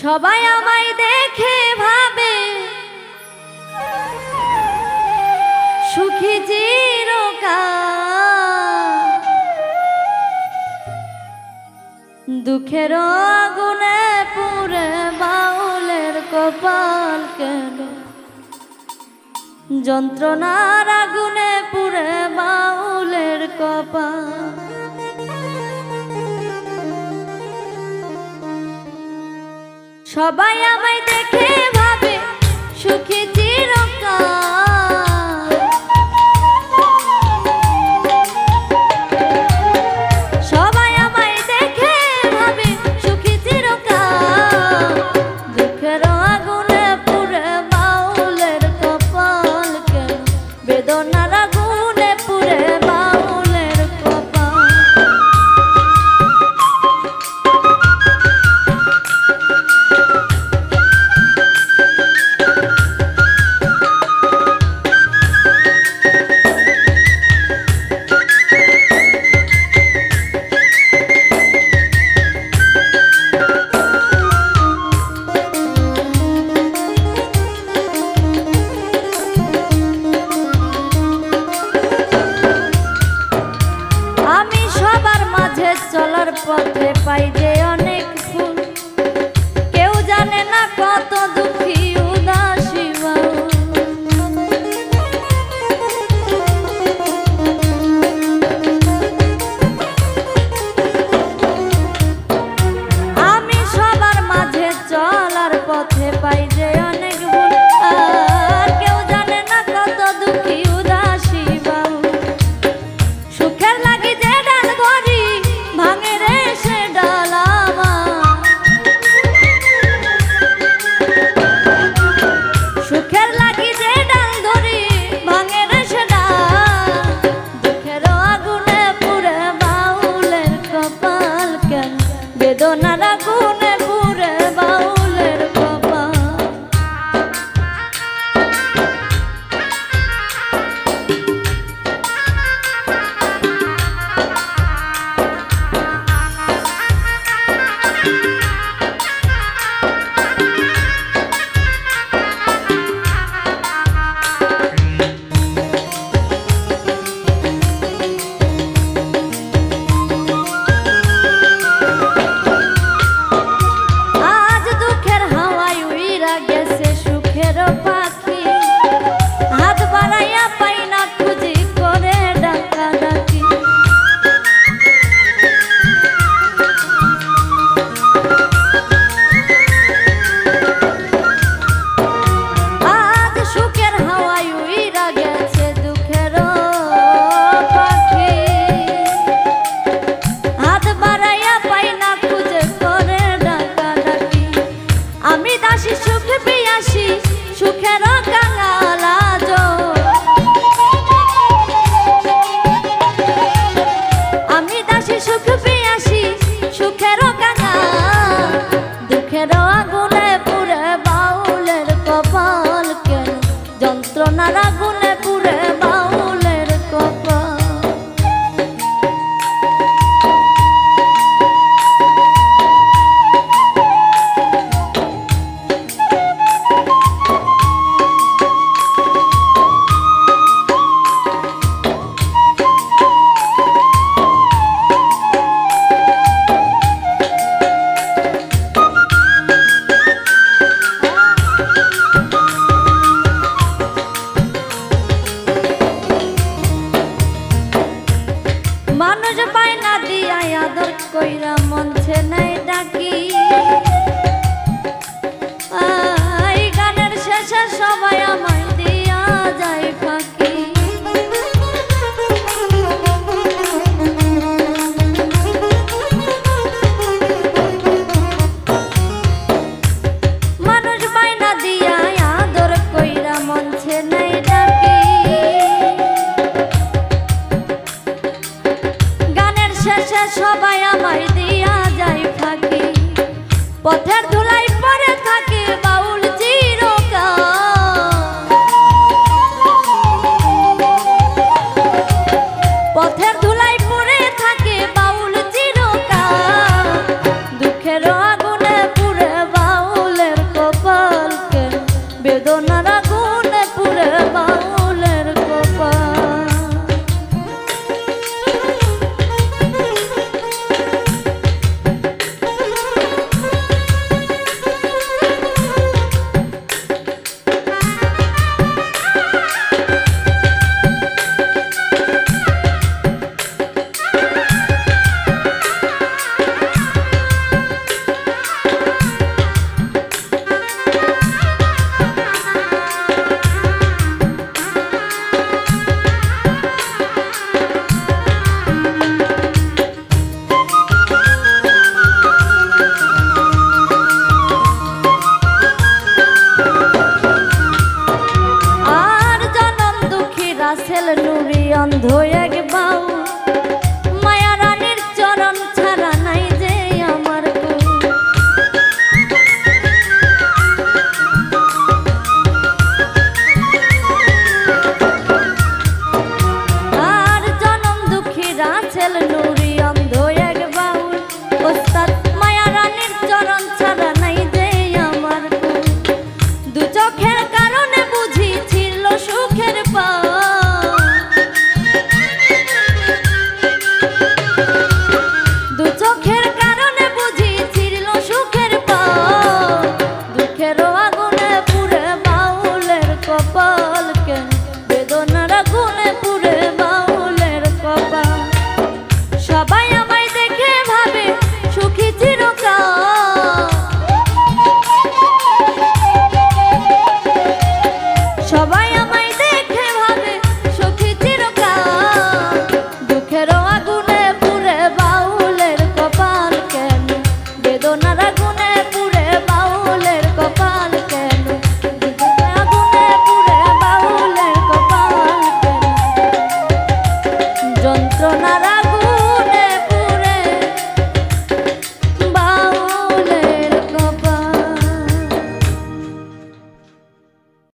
সবাই আমায় দেখে ভাবে সুখী চিরকাল, দুঃখের আগুনে পুড়ে বাউলের কপাল কেন, যন্ত্রণার আগুনে পুড়ে বাউলের কপাল। সবাই আমায় দেখে ভাবে সুখী চিরকাল, সবাই আমায় দেখে ভাবে সুখী চিরকাল, দুঃখের আগুনে পুড়ে বাউলের কপাল কেন, বেদনার আগুনে পুড়ে বাউলের কপাল। চলার পথে পাই যে অনেক ফুল, কেউ জানে না কত দুঃখী উদাসী আমি সবার মাঝে চলার পথে পাই যে অনেক ফুল, আর কেউ জানে না কত দুঃখী উদাসী বাবু। সুখের লাগি যে ডাল ধরি ভাঙে রে সে ডালামা, সুখের লাগি যে ডাল ধরি ভাঙে রে সে ডাল, দুঃখের আগুনে পুড়ে বাউলের কপাল কেন, বেদনার আগুনে পুড়ে বাউলের কপাল। সুখ পিয়াসী সুখের কাঙাল আজ, আমি দাসী সুখ পিয়াসী সুখের কাঙাল, দুঃখের আগুনে পুড়ে বাউলের কপাল কেন, যন্ত্রণার আগুনে পুড়ে বাউলের কপাল। মানুষ পায় না দিয়া আদর কইরা মঞ্চে নাই ডাকি, এই গানের শেষে সবাই আমায় দিয়া যায় ফাঁকি। মানুষ পায় না দিয়া আদর কইরা মঞ্চে নাই ডাকি, শেষে সবাই আমায় দিয়া যায়। ওস্তাদ মায়া রানীর চরণ ছাড়া নাই যে আমার কুল। দু চোখের কারণে বুঝি ছিল সুখের পাল, দু চোখের কারণে বুঝি ছিল সুখের পাল। দুঃখের আগুনে পুড়ে বাউলের কপাল, কেন বেদনার আগুনে পুড়ে বাউলের কপাল। সবাই আমায় দেখে ভাবে সুখী চিরকাল, সবাই আমায় দেখে ভাবে সুখী চিরকাল। দুঃখের আগুনে পুড়ে বাউলের কপাল, কেন বেদনার আগুনে পুড়ে বাউলের কপাল, কেন দুঃখের আগুনে পুড়ে বাউলের কপাল, কেন যন্ত্রণার